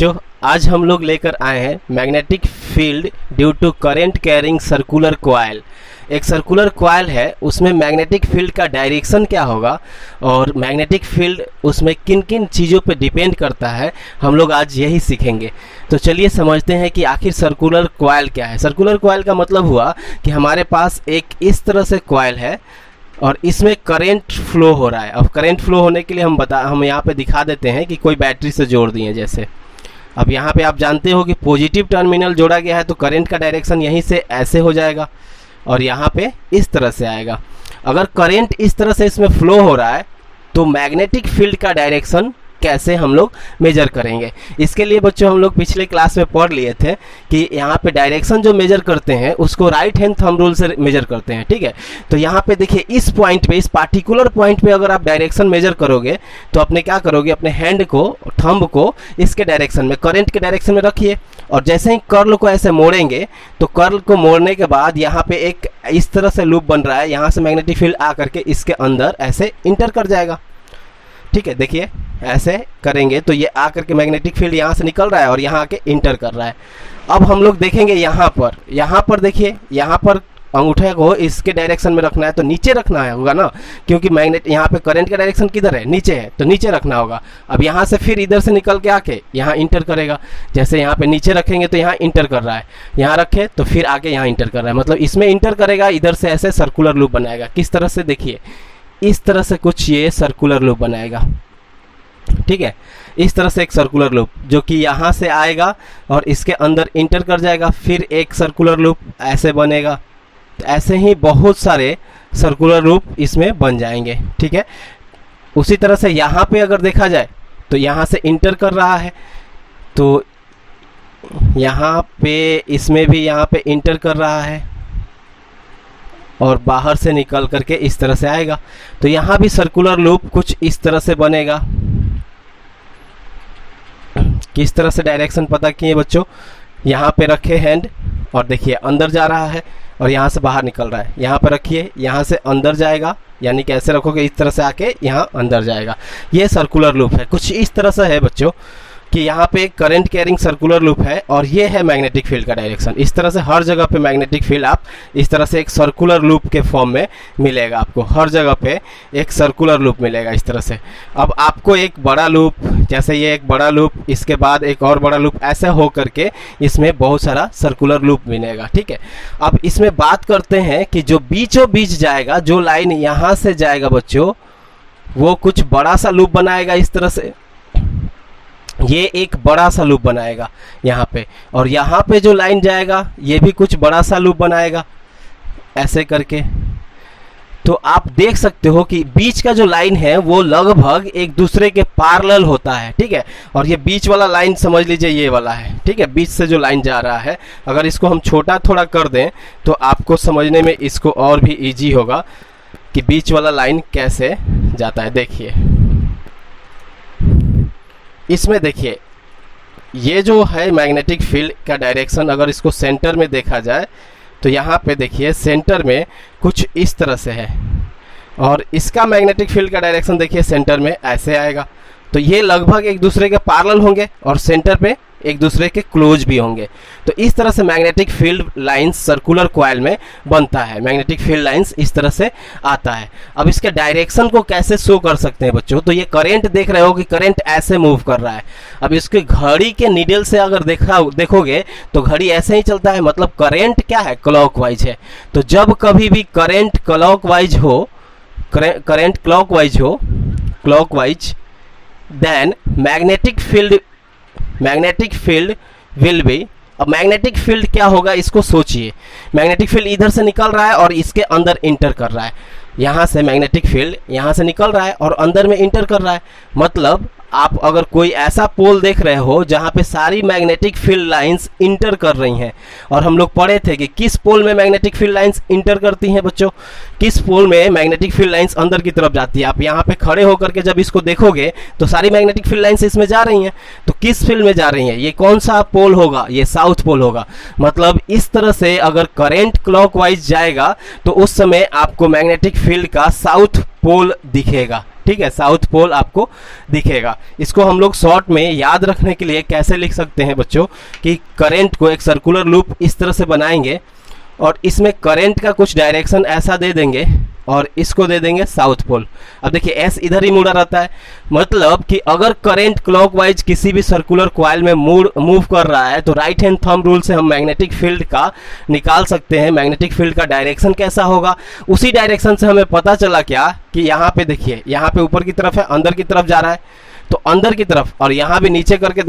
बच्चों, आज हम लोग लेकर आए हैं magnetic field due to current carrying circular coil. एक सर्कुलर कॉइल है, उसमें मैग्नेटिक फील्ड का डायरेक्शन क्या होगा और मैग्नेटिक फील्ड उसमें किन किन चीज़ों पे डिपेंड करता है, हम लोग आज यही सीखेंगे। तो चलिए समझते हैं कि आखिर सर्कुलर कॉइल क्या है। सर्कुलर कॉइल का मतलब हुआ कि हमारे पास एक इस तरह से कॉइल है और इसमें करंट फ्लो हो रहा है। अब करंट फ्लो होने के लिए हम यहाँ पे दिखा देते हैं कि कोई बैटरी से जोड़ दिए। जैसे अब यहाँ पे आप जानते हो कि पॉजिटिव टर्मिनल जोड़ा गया है तो करंट का डायरेक्शन यहीं से ऐसे हो जाएगा और यहाँ पे इस तरह से आएगा। अगर करंट इस तरह से इसमें फ्लो हो रहा है तो मैग्नेटिक फील्ड का डायरेक्शन कैसे हम लोग मेजर करेंगे। इसके लिए बच्चों हम लोग पिछले क्लास में पढ़ लिए थे कि यहाँ पे डायरेक्शन जो मेजर करते हैं उसको राइट हैंड थंब रूल से मेजर करते हैं, ठीक है। तो यहाँ पे देखिए, इस पॉइंट पे, इस पार्टिकुलर पॉइंट पे अगर आप डायरेक्शन मेजर करोगे तो अपने क्या करोगे, अपने हैंड को, थंब को इसके डायरेक्शन में, करंट के डायरेक्शन में रखिए और जैसे ही कर्ल को ऐसे मोड़ेंगे तो कर्ल को मोड़ने के बाद यहाँ पे एक इस तरह से लूप बन रहा है, यहाँ से मैग्नेटिक फील्ड आ करके इसके अंदर ऐसे इंटर कर जाएगा, ठीक है। देखिए ऐसे करेंगे तो ये आकर के मैग्नेटिक फील्ड यहाँ से निकल रहा है और यहाँ आके इंटर कर रहा है। अब हम लोग देखेंगे यहाँ पर देखिए, यहाँ पर अंगूठे को इसके डायरेक्शन में रखना है तो नीचे रखना है होगा ना, क्योंकि मैग्नेट यहाँ पे करंट का डायरेक्शन किधर है, नीचे है, तो नीचे रखना होगा। अब यहाँ से फिर इधर से निकल के आके यहाँ इंटर करेगा। जैसे यहाँ पे नीचे रखेंगे तो यहाँ इंटर कर रहा है, यहाँ रखे तो फिर आके यहाँ इंटर कर रहा है, मतलब इसमें इंटर करेगा, इधर से ऐसे सर्कुलर लूप बनाएगा। किस तरह से, देखिए इस तरह से कुछ ये सर्कुलर लूप बनाएगा, ठीक है। इस तरह से एक सर्कुलर लूप जो कि यहाँ से आएगा और इसके अंदर इंटर कर जाएगा, फिर एक सर्कुलर लूप ऐसे बनेगा। तो ऐसे ही बहुत सारे सर्कुलर लूप इसमें बन जाएंगे, ठीक है। उसी तरह से यहाँ पे अगर देखा जाए तो यहाँ से इंटर कर रहा है तो यहाँ पे इसमें भी यहाँ पे इंटर कर रहा है और बाहर से निकल करके इस तरह से आएगा। तो यहाँ भी सर्कुलर लूप कुछ इस तरह से बनेगा। किस तरह से डायरेक्शन पता किए बच्चों, यहाँ पे रखे हैंड और देखिए अंदर जा रहा है और यहाँ से बाहर निकल रहा है। यहाँ पे रखिए, यहाँ से अंदर जाएगा, यानी कि ऐसे रखोगे इस तरह से आके यहाँ अंदर जाएगा। ये सर्कुलर लूप है। कुछ इस तरह से है बच्चों कि यहाँ पे एक करंट कैरिंग सर्कुलर लूप है और ये है मैग्नेटिक फील्ड का डायरेक्शन। इस तरह से हर जगह पे मैग्नेटिक फील्ड आप इस तरह से एक सर्कुलर लूप के फॉर्म में मिलेगा। आपको हर जगह पे एक सर्कुलर लूप मिलेगा इस तरह से। अब आपको एक बड़ा लूप, जैसे ये एक बड़ा लूप, इसके बाद एक और बड़ा लूप, ऐसे हो करके इसमें बहुत सारा सर्कुलर लूप मिलेगा, ठीक है। अब इसमें बात करते हैं कि जो बीचों बीच जाएगा, जो लाइन यहाँ से जाएगा बच्चों, वो कुछ बड़ा सा लूप बनाएगा इस तरह से। ये एक बड़ा सा लूप बनाएगा यहाँ पे, और यहाँ पे जो लाइन जाएगा ये भी कुछ बड़ा सा लूप बनाएगा ऐसे करके। तो आप देख सकते हो कि बीच का जो लाइन है वो लगभग एक दूसरे के पैरेलल होता है, ठीक है। और ये बीच वाला लाइन समझ लीजिए ये वाला है, ठीक है। बीच से जो लाइन जा रहा है, अगर इसको हम छोटा थोड़ा कर दें तो आपको समझने में इसको और भी ईजी होगा कि बीच वाला लाइन कैसे जाता है। देखिए इसमें, देखिए ये जो है मैग्नेटिक फील्ड का डायरेक्शन, अगर इसको सेंटर में देखा जाए तो यहाँ पे देखिए सेंटर में कुछ इस तरह से है और इसका मैग्नेटिक फील्ड का डायरेक्शन देखिए सेंटर में ऐसे आएगा। तो ये लगभग एक दूसरे के पैरेलल होंगे और सेंटर पे एक दूसरे के क्लोज भी होंगे। तो इस तरह से magnetic field lines circular coil में बनता है। मैग्नेटिक फील्ड लाइंस इस तरह से आता है। अब इसके डायरेक्शन को कैसे शो कर सकते हैं बच्चों, तो ये करंट देख रहे हो कि करंट ऐसे मूव कर रहा है। अब इसके घड़ी के नीडल से अगर देखोगे तो घड़ी ऐसे ही चलता है, मतलब करंट क्या है, क्लॉकवाइज है। तो जब कभी भी करंट क्लॉकवाइज हो, clockwise, then magnetic field will be. अब मैग्नेटिक फील्ड क्या होगा इसको सोचिए। मैग्नेटिक फील्ड इधर से निकल रहा है और इसके अंदर इंटर कर रहा है। यहाँ से मैग्नेटिक फील्ड यहाँ से निकल रहा है और अंदर में इंटर कर रहा है। मतलब आप अगर कोई ऐसा पोल देख रहे हो जहाँ पे सारी मैग्नेटिक फील्ड लाइंस इंटर कर रही हैं, और हम लोग पढ़े थे कि किस पोल में मैग्नेटिक फील्ड लाइंस इंटर करती हैं बच्चों, किस पोल में मैग्नेटिक फील्ड लाइंस अंदर की तरफ जाती है। आप यहाँ पे खड़े होकर के जब इसको देखोगे तो सारी मैग्नेटिक फील्ड लाइंस इसमें जा रही हैं। तो किस फील्ड में जा रही हैं, ये कौन सा पोल होगा, ये साउथ पोल होगा। मतलब इस तरह से अगर करंट क्लॉकवाइज जाएगा तो उस समय आपको मैग्नेटिक फील्ड का साउथ पोल दिखेगा। ठीक है, साउथ पोल आपको दिखेगा। इसको हम लोग शॉर्ट में याद रखने के लिए कैसे लिख सकते हैं बच्चों, कि करंट को एक सर्कुलर लूप इस तरह से बनाएंगे और इसमें करंट का कुछ डायरेक्शन ऐसा दे देंगे और इसको दे देंगे साउथ पोल। अब देखिए एस इधर ही मुड़ा रहता है, मतलब कि अगर करंट क्लॉकवाइज किसी भी सर्कुलर कॉइल में मूव कर रहा है तो राइट हैंड थंब रूल से हम मैग्नेटिक फील्ड का निकाल सकते हैं। मैग्नेटिक फील्ड का डायरेक्शन कैसा होगा, उसी डायरेक्शन से हमें पता चला क्या कि यहाँ पे देखिए, यहाँ पे ऊपर की तरफ है, अंदर की तरफ जा रहा है तो अंदर की तरफ, और यहाँ भी नीचे करके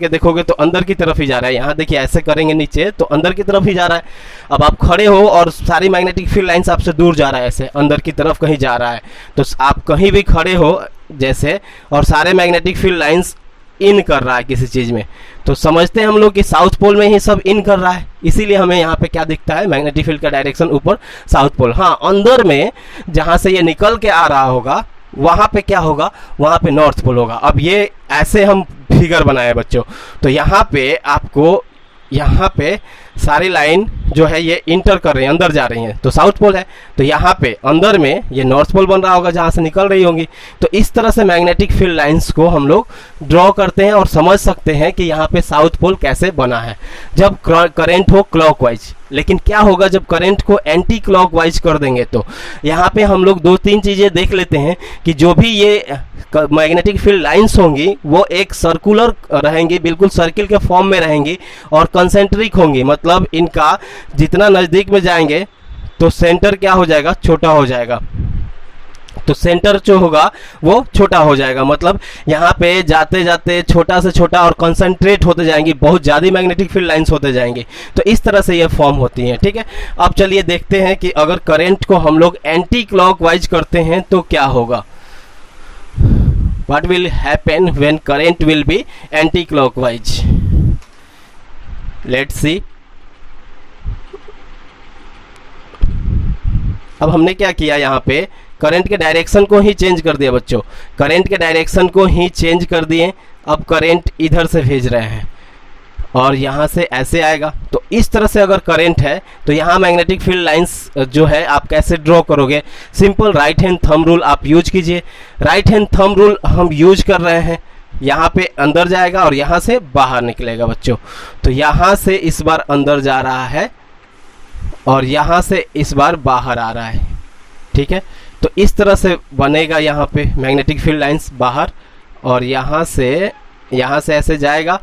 देखोगे तो अंदर की तरफ ही जा रहा है। यहाँ देखिए ऐसे करेंगे नीचे तो अंदर की तरफ ही जा रहा है। अब आप खड़े हो और सारी मैग्नेटिक फील्ड लाइंस आपसे दूर जा रहा है, ऐसे अंदर की तरफ कहीं जा रहा है। तो आप कहीं भी खड़े हो जैसे, और सारे मैग्नेटिक फील्ड लाइंस इन कर रहा है किसी चीज़ में, तो समझते हैं हम लोग कि साउथ पोल में ही सब इन कर रहा है। इसीलिए हमें यहाँ पे क्या दिखता है, मैग्नेटिक फील्ड का डायरेक्शन ऊपर साउथ पोल। हाँ, अंदर में जहाँ से ये निकल के आ रहा होगा वहाँ पे क्या होगा, वहाँ पे नॉर्थ पोल होगा। अब ये ऐसे हम फिगर बनाए बच्चों, तो यहाँ पे आपको, यहाँ पे सारी लाइन जो है ये इंटर कर रही है, अंदर जा रही हैं, तो साउथ पोल है। तो यहाँ पे अंदर में ये नॉर्थ पोल बन रहा होगा जहाँ से निकल रही होंगी। तो इस तरह से मैग्नेटिक फील्ड लाइंस को हम लोग ड्रॉ करते हैं और समझ सकते हैं कि यहाँ पे साउथ पोल कैसे बना है जब करंट हो क्लॉकवाइज। लेकिन क्या होगा जब करंट को एंटी क्लॉकवाइज कर देंगे, तो यहाँ पे हम लोग 2-3 चीज़ें देख लेते हैं कि जो भी ये मैग्नेटिक फील्ड लाइंस होंगी वो एक सर्कुलर रहेंगी, बिल्कुल सर्किल के फॉर्म में रहेंगी और कंसेंट्रिक होंगी। मतलब इनका जितना नज़दीक में जाएंगे तो सेंटर क्या हो जाएगा, छोटा हो जाएगा। तो सेंटर जो होगा वो छोटा हो जाएगा, मतलब यहाँ पे जाते जाते छोटा से छोटा और कंसंट्रेट होते जाएंगी, बहुत ज़्यादा मैग्नेटिक फील्ड लाइंस होते जाएंगे। तो इस तरह से ये फॉर्म होती हैं। ठीक है, अब चलिए देखते हैं कि अगर करंट को हम लोग एंटी क्लॉकवाइज करते हैं तो क्या होगा। What will happen when current will be anti-clockwise? Let's see. अब हमने क्या किया, यहाँ पे करंट के डायरेक्शन को ही चेंज कर दिया बच्चों, करंट के डायरेक्शन को ही चेंज कर दिए। अब करंट इधर से भेज रहे हैं और यहाँ से ऐसे आएगा। तो इस तरह से अगर करंट है तो यहाँ मैग्नेटिक फील्ड लाइंस जो है आप कैसे ड्रॉ करोगे, simple right hand thumb rule आप यूज कीजिए। राइट हैंड थंब रूल हम यूज कर रहे हैं, यहाँ पे अंदर जाएगा और यहाँ से बाहर निकलेगा बच्चों। तो यहाँ से इस बार अंदर जा रहा है और यहाँ से इस बार बाहर आ रहा है। ठीक है, तो इस तरह से बनेगा यहाँ पे मैग्नेटिक फील्ड लाइंस बाहर, और यहाँ से ऐसे जाएगा,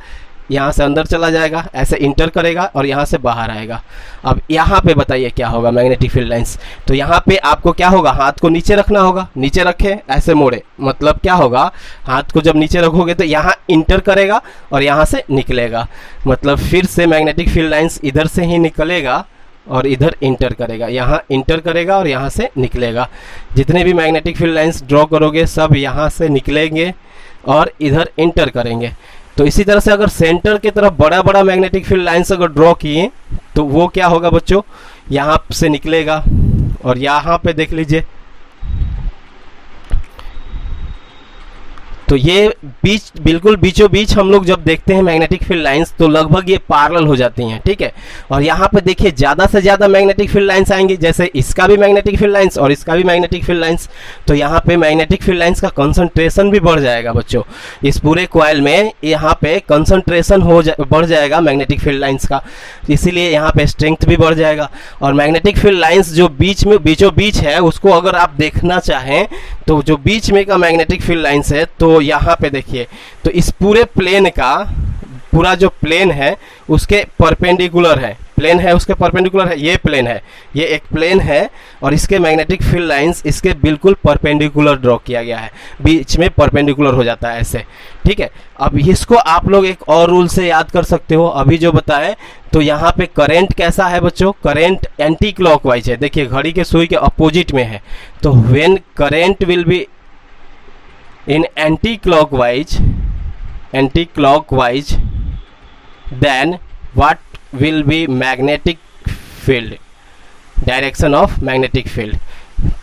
यहाँ से अंदर चला जाएगा, ऐसे इंटर करेगा और यहाँ से बाहर आएगा। अब यहाँ पे बताइए क्या होगा मैग्नेटिक फील्ड लाइंस। तो यहाँ पे आपको क्या होगा, हाथ को नीचे रखना होगा, नीचे रखे ऐसे मोड़े, मतलब क्या होगा, हाथ को जब नीचे रखोगे तो यहाँ इंटर करेगा और यहाँ से निकलेगा। मतलब फिर से मैग्नेटिक फील्ड लाइंस इधर से ही निकलेगा और इधर इंटर करेगा, यहाँ इंटर करेगा और यहाँ से निकलेगा। जितने भी मैग्नेटिक फील्ड लाइंस ड्रॉ करोगे सब यहाँ से निकलेंगे और इधर इंटर करेंगे। तो इसी तरह से अगर सेंटर की तरफ बड़ा बड़ा मैग्नेटिक फील्ड लाइंस अगर ड्रॉ किए तो वो क्या होगा बच्चों, यहाँ से निकलेगा और यहाँ पे देख लीजिए। तो ये बिल्कुल बीचों बीच हम लोग जब देखते हैं मैग्नेटिक फील्ड लाइंस तो लगभग ये पैरेलल हो जाती हैं। ठीक है, और यहाँ पे देखिए ज़्यादा से ज़्यादा मैग्नेटिक फील्ड लाइंस आएंगी, जैसे इसका भी मैग्नेटिक फील्ड लाइंस और इसका भी मैग्नेटिक फील्ड लाइंस। तो यहाँ पे मैग्नेटिक फील्ड लाइंस का कंसंट्रेशन भी बढ़ जाएगा बच्चों, इस पूरे कॉइल में यहाँ पे कंसंट्रेशन बढ़ जाएगा मैग्नेटिक फील्ड लाइंस का, इसीलिए यहाँ पे स्ट्रेंथ भी बढ़ जाएगा। और मैग्नेटिक फील्ड लाइंस जो बीचों बीच है उसको अगर आप देखना चाहें तो जो बीच में का मैग्नेटिक फील्ड लाइंस है, तो यहाँ पे देखिए, तो इस पूरे प्लेन का पूरा जो प्लेन है उसके परपेंडिकुलर है, प्लेन है उसके परपेंडिकुलर है, ये प्लेन है, ये एक प्लेन है और इसके मैग्नेटिक फील्ड लाइंस इसके बिल्कुल परपेंडिकुलर ड्रॉ किया गया है, बीच में परपेंडिकुलर हो जाता है ऐसे। ठीक है, अब इसको आप लोग एक और रूल से याद कर सकते हो, अभी जो बताए। तो यहाँ पे करंट कैसा है बच्चों, करंट एंटी क्लॉकवाइज है, देखिए घड़ी के सुई के अपोजिट में है। तो when current will be in anti-clockwise then what will be magnetic field, direction of magnetic field.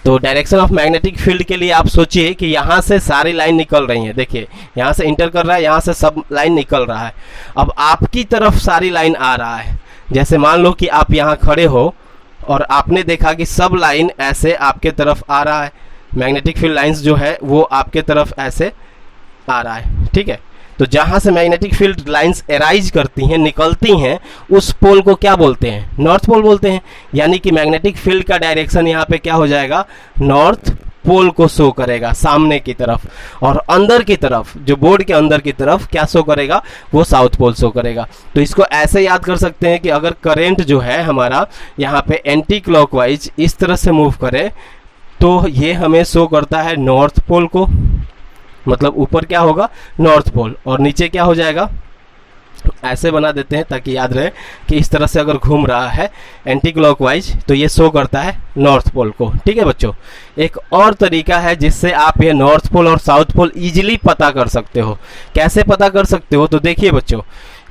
तो डायरेक्शन ऑफ मैग्नेटिक फील्ड के लिए आप सोचिए कि यहाँ से सारी लाइन निकल रही है, देखिए यहाँ से इंटर कर रहा है, यहाँ से सब लाइन निकल रहा है। अब आपकी तरफ सारी लाइन आ रहा है। जैसे मान लो कि आप यहाँ खड़े हो और आपने देखा कि सब लाइन ऐसे आपके तरफ आ रहा है, मैग्नेटिक फील्ड लाइंस जो है वो आपके तरफ ऐसे आ रहा है, ठीक है। तो जहाँ से मैग्नेटिक फील्ड लाइंस एराइज करती हैं, निकलती हैं, उस पोल को क्या बोलते हैं? नॉर्थ पोल बोलते हैं। यानी कि मैग्नेटिक फील्ड का डायरेक्शन यहाँ पे क्या हो जाएगा? नॉर्थ पोल को शो करेगा सामने की तरफ, और अंदर की तरफ जो बोर्ड के अंदर की तरफ क्या शो करेगा? वो साउथ पोल शो करेगा। तो इसको ऐसे याद कर सकते हैं कि अगर करंट जो है हमारा यहाँ पे एंटी क्लॉकवाइज इस तरह से मूव करे तो ये हमें शो करता है नॉर्थ पोल को, मतलब ऊपर क्या होगा? नॉर्थ पोल, और नीचे क्या हो जाएगा? ऐसे बना देते हैं ताकि याद रहे कि इस तरह से अगर घूम रहा है एंटी क्लॉकवाइज तो ये शो करता है नॉर्थ पोल को, ठीक है बच्चों। एक और तरीका है जिससे आप ये नॉर्थ पोल और साउथ पोल इजीली पता कर सकते हो। कैसे पता कर सकते हो? तो देखिए बच्चों,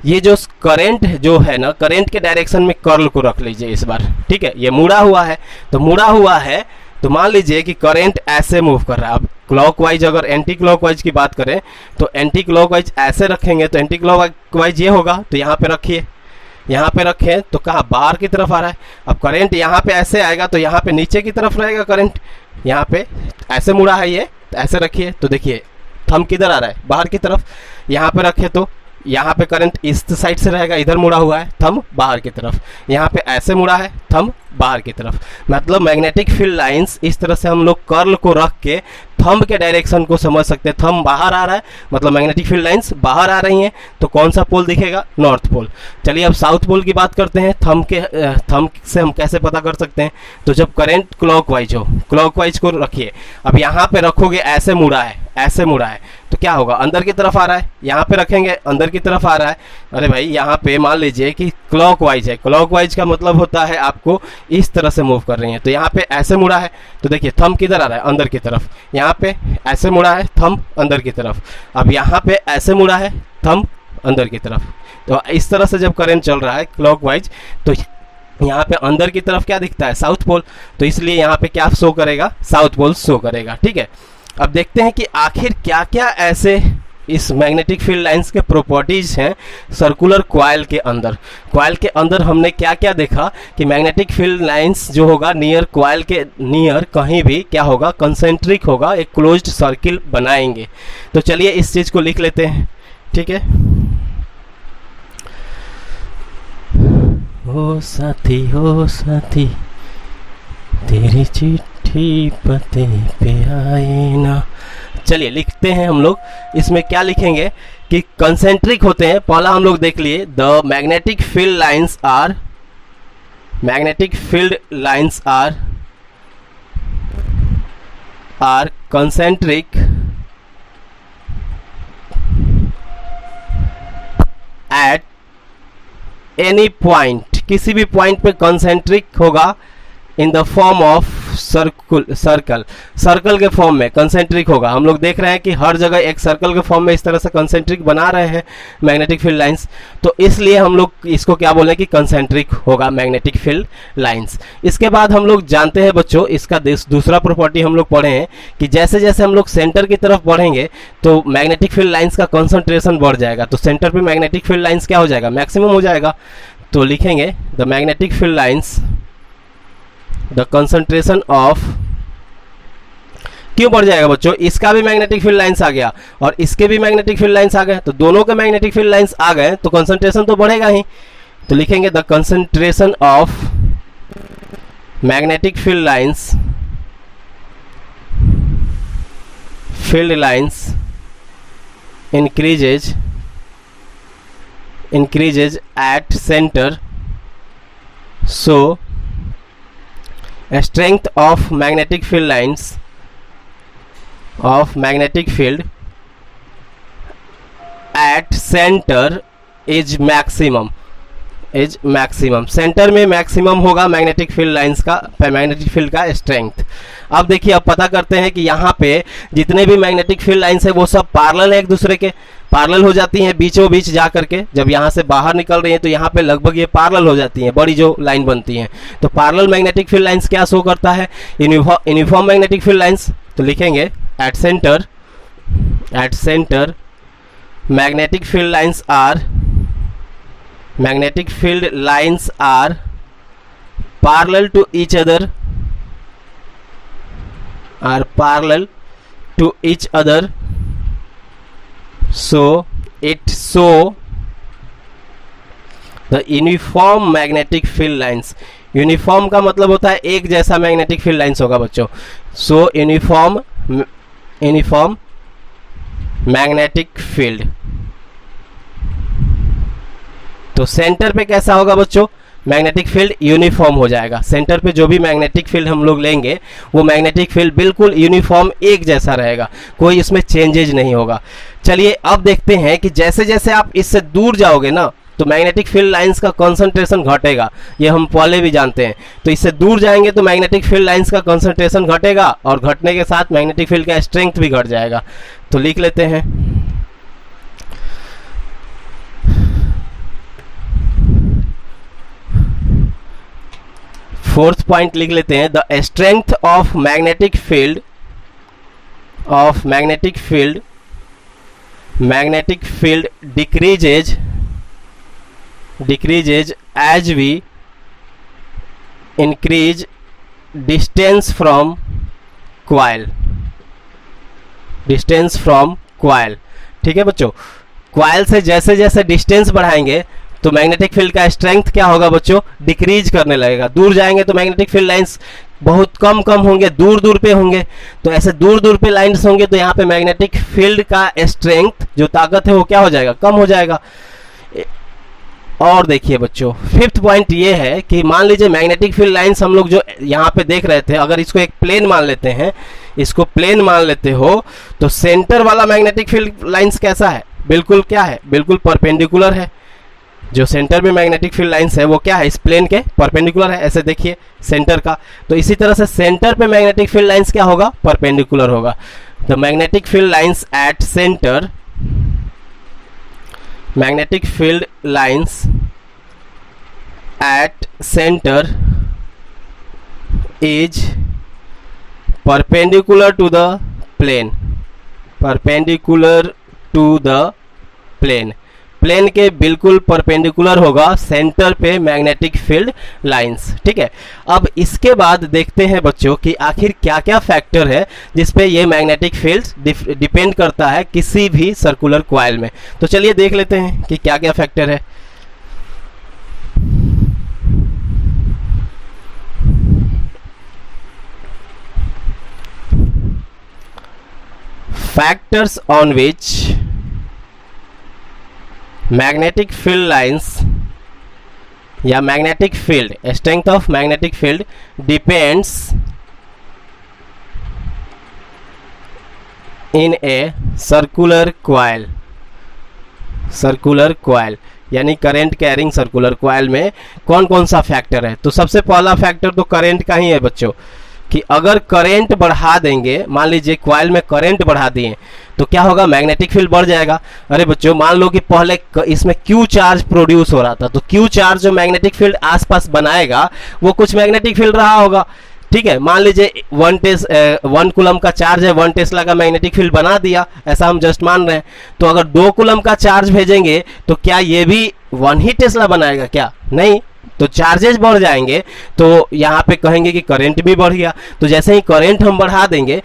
ये जो करंट जो है ना, करंट के डायरेक्शन में कर्ल को रख लीजिए इस बार, ठीक है। ये मुड़ा हुआ है, तो मुड़ा हुआ है तो मान लीजिए कि करंट ऐसे मूव कर रहा है। अब क्लॉकवाइज अगर एंटी क्लॉकवाइज की बात करें तो एंटी क्लॉकवाइज ऐसे रखेंगे तो एंटी क्लॉकवाइज ये होगा, तो यहाँ पे रखिए, यहाँ पे रखें तो कहाँ? बाहर की तरफ आ रहा है। अब करंट यहाँ पे ऐसे आएगा तो यहाँ पे नीचे की तरफ रहेगा करंट, यहाँ पे ऐसे मुड़ा है ये, तो ऐसे रखिए तो देखिए थंब किधर आ रहा है? बाहर की तरफ। यहाँ पे रखे तो यहाँ पे करंट इस साइड से रहेगा, इधर मुड़ा हुआ है, थंब बाहर की तरफ। यहाँ पे ऐसे मुड़ा है, थंब बाहर की तरफ। मतलब मैग्नेटिक फील्ड लाइंस इस तरह से हम लोग कर्ल को रख के थंब के डायरेक्शन को समझ सकते हैं। थंब बाहर आ रहा है मतलब मैग्नेटिक फील्ड लाइंस बाहर आ रही हैं, तो कौन सा पोल दिखेगा? North pole. चलिए अब साउथ पोल की बात करते हैं। थंब से हम कैसे पता कर सकते हैं? तो जब करंट क्लॉकवाइज हो, क्लॉकवाइज को रखिए, अब यहाँ पे रखोगे ऐसे मुड़ा है, ऐसे मुड़ा है, तो क्या होगा? अंदर की तरफ आ रहा है। यहाँ पे रखेंगे अंदर की तरफ आ रहा है। अरे भाई यहाँ पे मान लीजिए कि क्लॉकवाइज है, क्लॉकवाइज का मतलब होता है आपको इस तरह से मूव कर रही है। तो यहाँ पे ऐसे मुड़ा है तो देखिए थंब किधर आ रहा है? अंदर की तरफ। यहाँ पे ऐसे मुड़ा है, थंब अंदर की तरफ। अब यहाँ पे ऐसे मुड़ा है, थंब अंदर की तरफ। तो इस तरह से जब करंट चल रहा है क्लॉकवाइज तो यहाँ पे अंदर की तरफ क्या दिखता है? South pole. तो इसलिए यहाँ पे क्या शो करेगा? साउथ पोल शो करेगा, ठीक है। अब देखते हैं कि आखिर क्या क्या ऐसे इस मैग्नेटिक फील्ड लाइंस के प्रॉपर्टीज हैं सर्कुलर कॉइल के अंदर। कॉइल के अंदर हमने क्या क्या देखा कि मैग्नेटिक फील्ड लाइंस जो होगा नियर कॉइल के नियर कहीं भी क्या होगा? कंसेंट्रिक होगा, एक क्लोज्ड सर्किल बनाएंगे। तो चलिए इस चीज़ को लिख लेते हैं, ठीक है। ओ साथी तेरी चिट्ठी पते पे आए ना। चलिए लिखते हैं हम लोग। इसमें क्या लिखेंगे कि कंसेंट्रिक होते हैं। पहला हम लोग देख लिए, the magnetic field lines are concentric at any point, किसी भी पॉइंट पे कंसेंट्रिक होगा in the form of circle के फॉर्म में कंसेंट्रिक होगा। हम लोग देख रहे हैं कि हर जगह एक सर्कल के फॉर्म में इस तरह से कंसेंट्रिक बना रहे हैं मैग्नेटिक फील्ड लाइंस, तो इसलिए हम लोग इसको क्या बोले कि कंसेंट्रिक होगा मैग्नेटिक फील्ड लाइंस। इसके बाद हम लोग जानते हैं बच्चों, इसका दूसरा प्रॉपर्टी हम लोग पढ़े हैं कि जैसे जैसे हम लोग सेंटर की तरफ बढ़ेंगे तो मैग्नेटिक फील्ड लाइंस का कंसंट्रेशन बढ़ जाएगा। तो सेंटर पे मैग्नेटिक फील्ड लाइंस क्या हो जाएगा? मैक्सिमम हो जाएगा। तो लिखेंगे the magnetic field lines, the concentration of, क्यों बढ़ जाएगा बच्चों? इसका भी मैग्नेटिक फील्ड लाइंस आ गया और इसके भी मैग्नेटिक फील्ड लाइंस आ गए, तो दोनों के मैग्नेटिक फील्ड लाइंस आ गए तो कंसंट्रेशन तो बढ़ेगा ही। तो लिखेंगे the concentration of magnetic field lines increases at center, so a strength of magnetic field at center is maximum। Centre में मैक्सिमम होगा मैग्नेटिक फील्ड लाइंस का, मैग्नेटिक फील्ड का स्ट्रेंथ। अब देखिए, अब पता करते हैं कि यहाँ पे जितने भी मैग्नेटिक फील्ड लाइंस है वो सब पैरेलल है एक दूसरे के। पैरेलल हो जाती हैं बीचों बीच जा करके, जब यहाँ से बाहर निकल रही हैं तो यहाँ पे लगभग ये पैरेलल हो जाती हैं, बड़ी जो लाइन बनती हैं। तो पैरेलल मैग्नेटिक फील्ड लाइंस क्या शो करता है? Uniform magnetic field lines. तो लिखेंगे at centre magnetic field lines are parallel to each other, so it show the uniform magnetic field lines. Uniform का मतलब होता है एक जैसा मैग्नेटिक फील्ड लाइंस होगा बच्चों। सो यूनिफॉर्म मैग्नेटिक फील्ड। तो सेंटर पे कैसा होगा बच्चों? मैग्नेटिक फील्ड यूनिफॉर्म हो जाएगा। सेंटर पे जो भी मैग्नेटिक फील्ड हम लोग लेंगे वो मैग्नेटिक फील्ड बिल्कुल यूनिफॉर्म एक जैसा रहेगा, कोई इसमें चेंजेज नहीं होगा। चलिए अब देखते हैं कि जैसे जैसे आप इससे दूर जाओगे ना तो मैग्नेटिक फील्ड लाइंस का कंसंट्रेशन घटेगा, ये हम पहले भी जानते हैं। तो इससे दूर जाएंगे तो मैग्नेटिक फील्ड लाइंस का कंसंट्रेशन घटेगा और घटने के साथ मैग्नेटिक फील्ड का स्ट्रेंथ भी घट जाएगा। तो लिख लेते हैं फोर्थ पॉइंट लिख लेते हैं, the strength of magnetic field decreases as we increase distance from coil। ठीक है बच्चों, कॉइल से जैसे जैसे डिस्टेंस बढ़ाएंगे तो मैग्नेटिक फील्ड का स्ट्रेंथ क्या होगा बच्चों? डिक्रीज करने लगेगा। दूर जाएंगे तो मैग्नेटिक फील्ड लाइंस बहुत कम होंगे, दूर दूर पे होंगे। तो ऐसे दूर दूर पे लाइंस होंगे तो यहाँ पे मैग्नेटिक फील्ड का स्ट्रेंथ जो ताकत है वो क्या हो जाएगा? कम हो जाएगा। और देखिए बच्चों फिफ्थ पॉइंट ये है कि मान लीजिए मैग्नेटिक फील्ड लाइंस हम लोग जो यहाँ पे देख रहे थे, अगर इसको एक प्लेन मान लेते हैं, इसको प्लेन मान लेते हो तो सेंटर वाला मैग्नेटिक फील्ड लाइंस कैसा है? बिल्कुल क्या है? बिल्कुल परपेंडिकुलर है। जो सेंटर में मैग्नेटिक फील्ड लाइंस है वो क्या है? इस प्लेन के परपेंडिकुलर है। ऐसे देखिए सेंटर का, तो इसी तरह से सेंटर पे मैग्नेटिक फील्ड लाइंस क्या होगा? परपेंडिकुलर होगा। The magnetic field lines at centre, magnetic field lines at center is perpendicular to the plane, प्लेन के बिल्कुल परपेंडिकुलर होगा सेंटर पे मैग्नेटिक फील्ड लाइंस। ठीक है, अब इसके बाद देखते हैं बच्चों कि आखिर क्या क्या फैक्टर है जिस पे ये मैग्नेटिक फील्ड डिपेंड करता है किसी भी सर्कुलर कॉइल में। तो चलिए देख लेते हैं कि क्या क्या फैक्टर है। Factors on which magnetic field lines या magnetic field, strength of magnetic field depends in a circular coil यानी करंट कैरिंग सर्कुलर कॉइल में कौन कौन सा फैक्टर है? तो सबसे पहला फैक्टर तो करंट का ही है बच्चों, कि अगर करंट बढ़ा देंगे, मान लीजिए कॉइल में करंट बढ़ा दिए तो क्या होगा? मैग्नेटिक फील्ड बढ़ जाएगा। अरे बच्चों मान लो कि पहले इसमें क्यू चार्ज प्रोड्यूस हो रहा था, तो क्यू चार्ज जो मैग्नेटिक फील्ड आसपास बनाएगा वो कुछ मैग्नेटिक फील्ड रहा होगा। ठीक है, मान लीजिए 1 कूलम का चार्ज है, 1 टेस्ला का मैग्नेटिक फील्ड बना दिया, ऐसा हम जस्ट मान रहे हैं। तो अगर 2 कूलम का चार्ज भेजेंगे तो क्या ये भी 1 ही टेस्ला बनाएगा? क्या नहीं, तो चार्जेस बढ़ जाएंगे तो यहाँ पे कहेंगे कि करंट भी बढ़ गया। तो जैसे ही करंट हम बढ़ा देंगे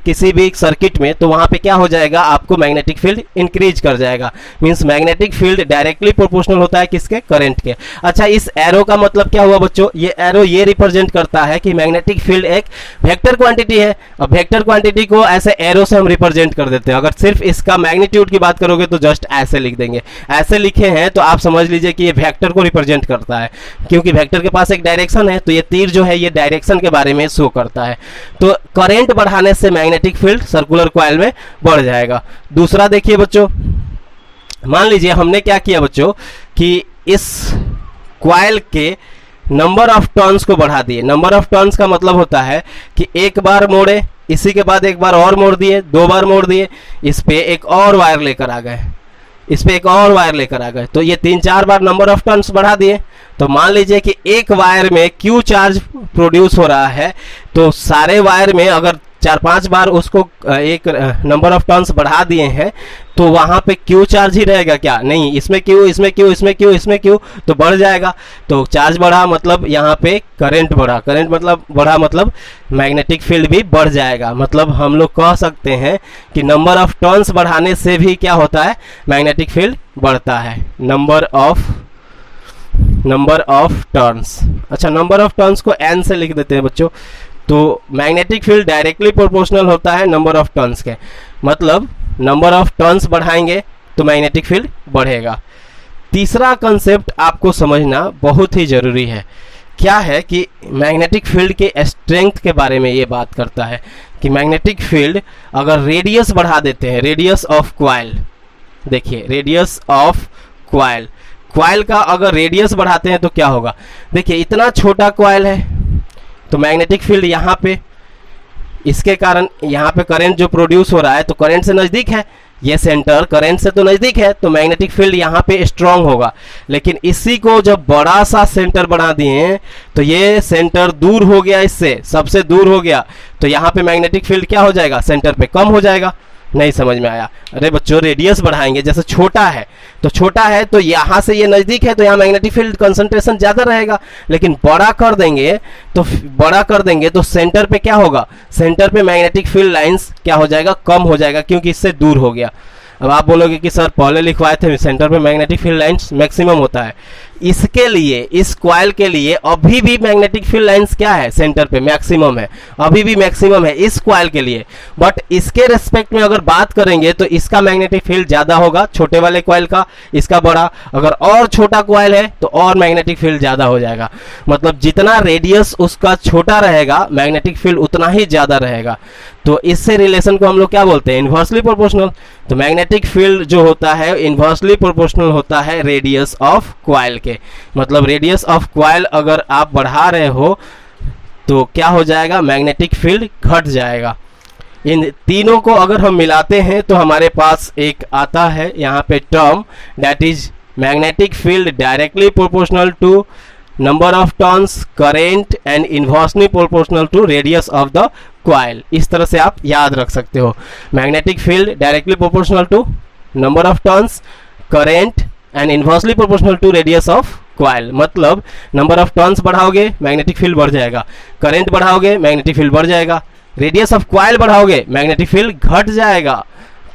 किसी भी सर्किट में तो वहाँ पे क्या हो जाएगा? आपको मैग्नेटिक फील्ड इंक्रीज कर जाएगा। Means magnetic field directly proportional होता है किसके? करंट के। अच्छा, इस एरो का मतलब क्या हुआ बच्चों? ये एरो ये रिप्रेजेंट करता है कि मैग्नेटिक फील्ड एक वेक्टर क्वांटिटी है। अब वेक्टर क्वांटिटी को ऐसे एरो से हम रिप्रेजेंट कर देते हैं। अगर सिर्फ इसका मैग्नीट्यूड की बात करोगे तो जस्ट ऐसे लिख देंगे। ऐसे लिखे हैं तो आप समझ लीजिए कि ये वेक्टर को रिप्रेजेंट करता है, क्योंकि वेक्टर के पास एक डायरेक्शन है, तो ये तीर जो है ये डायरेक्शन के बारे में शो करता है। तो करंट बढ़ाने से मैग्नेटिक फील्ड सर्कुलर कॉइल में बढ़ जाएगा। दूसरा देखिए बच्चों, मान लीजिए हमने क्या किया बच्चों कि इस कॉइल के नंबर ऑफ टर्न्स को बढ़ा दिए। नंबर ऑफ टर्न्स का मतलब होता है कि एक बार मोड़े इसी के बाद एक बार और मोड़ दिए, 2 बार मोड़ दिए, इस पे एक और वायर लेकर आ गए, इस पे एक और वायर लेकर आ गए, तो ये 3-4 बार नंबर ऑफ टर्न्स बढ़ा दिए। तो मान लीजिए कि एक वायर में क्यू चार्ज प्रोड्यूस हो रहा है, तो सारे वायर में अगर 4-5 बार उसको एक नंबर ऑफ टर्न्स बढ़ा दिए हैं, तो वहाँ पे क्यू चार्ज ही रहेगा क्या? नहीं, इसमें क्यू, इसमें क्यू, इसमें क्यू, इसमें क्यू, तो बढ़ जाएगा। तो चार्ज बढ़ा मतलब यहाँ पे करंट बढ़ा, करंट मतलब बढ़ा मतलब मैग्नेटिक फील्ड भी बढ़ जाएगा। मतलब हम लोग कह सकते हैं कि नंबर ऑफ टर्न्स बढ़ाने से भी क्या होता है, मैग्नेटिक फील्ड बढ़ता है। नंबर ऑफ टर्न्स, अच्छा नंबर ऑफ टर्न्स को n से लिख देते हैं बच्चों। तो मैग्नेटिक फील्ड डायरेक्टली प्रोपोर्शनल होता है नंबर ऑफ टर्न्स के, मतलब नंबर ऑफ टर्न्स बढ़ाएंगे तो मैग्नेटिक फील्ड बढ़ेगा। तीसरा कंसेप्ट आपको समझना बहुत ही ज़रूरी है, क्या है कि मैग्नेटिक फील्ड के स्ट्रेंथ के बारे में ये बात करता है कि मैग्नेटिक फील्ड अगर रेडियस बढ़ा देते हैं, रेडियस ऑफ क्वाइल, देखिए रेडियस ऑफ क्वाइल, क्वाइल का अगर रेडियस बढ़ाते हैं तो क्या होगा, देखिए इतना छोटा क्वाइल है तो मैग्नेटिक फील्ड यहाँ पे, इसके कारण यहाँ पे करंट जो प्रोड्यूस हो रहा है तो करंट से नज़दीक है, ये सेंटर करंट से तो नज़दीक है, तो मैग्नेटिक फील्ड यहाँ पे स्ट्रांग होगा। लेकिन इसी को जब बड़ा सा सेंटर बढ़ा दिए तो ये सेंटर दूर हो गया, इससे सबसे दूर हो गया, तो यहाँ पे मैग्नेटिक फील्ड क्या हो जाएगा, सेंटर पे कम हो जाएगा। नहीं समझ में आया? अरे बच्चों रेडियस बढ़ाएंगे, जैसे छोटा है तो यहाँ से ये नज़दीक है तो यहाँ मैग्नेटिक फील्ड कंसंट्रेशन ज़्यादा रहेगा, लेकिन बड़ा कर देंगे तो सेंटर पे क्या होगा, सेंटर पे मैग्नेटिक फील्ड लाइंस क्या हो जाएगा, कम हो जाएगा, क्योंकि इससे दूर हो गया। अब आप बोलोगे कि सर पहले लिखवाए थे सेंटर पे मैग्नेटिक फील्ड लाइंस मैक्सिमम होता है, इसके लिए इस कॉइल के लिए अभी भी मैग्नेटिक फील्ड लाइंस क्या है, सेंटर पे मैक्सिमम है, अभी भी मैक्सिमम है इस कॉइल के लिए। बट इसके रेस्पेक्ट में अगर बात करेंगे तो इसका मैग्नेटिक फील्ड ज़्यादा होगा, छोटे वाले कॉइल का, इसका बड़ा। अगर और छोटा कॉइल है तो और मैग्नेटिक फील्ड ज़्यादा हो जाएगा, मतलब जितना रेडियस उसका छोटा रहेगा मैग्नेटिक फील्ड उतना ही ज़्यादा रहेगा। तो इससे रिलेशन को हम लोग क्या बोलते हैं, इन्वर्सली प्रोपोर्शनल। तो मैग्नेटिक फील्ड जो होता है इन्वर्सली प्रोपोर्शनल होता है रेडियस ऑफ कॉइल के, मतलब रेडियस ऑफ कॉइल अगर आप बढ़ा रहे हो तो क्या हो जाएगा, मैग्नेटिक फील्ड घट जाएगा। इन तीनों को अगर हम मिलाते हैं तो हमारे पास एक आता है यहाँ पे term, that is magnetic field directly proportional to number of turns, current and inversely proportional to radius of the coil. इस तरह से आप याद रख सकते हो, magnetic field directly proportional to number of turns, current and inversely proportional to radius of coil. मतलब number of turns बढ़ाओगे मैग्नेटिक फील्ड बढ़ जाएगा, करेंट बढ़ाओगे मैग्नेटिक फील्ड बढ़ जाएगा, रेडियस ऑफ कॉइल बढ़ाओगे मैग्नेटिक फील्ड घट जाएगा।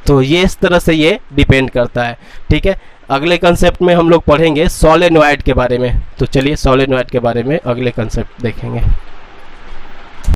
तो ये इस तरह से ये डिपेंड करता है, ठीक है। अगले कंसेप्ट में हम लोग पढ़ेंगे सोलेनॉइड के बारे में, तो चलिए सोलेनॉइड के बारे में अगले कंसेप्ट देखेंगे।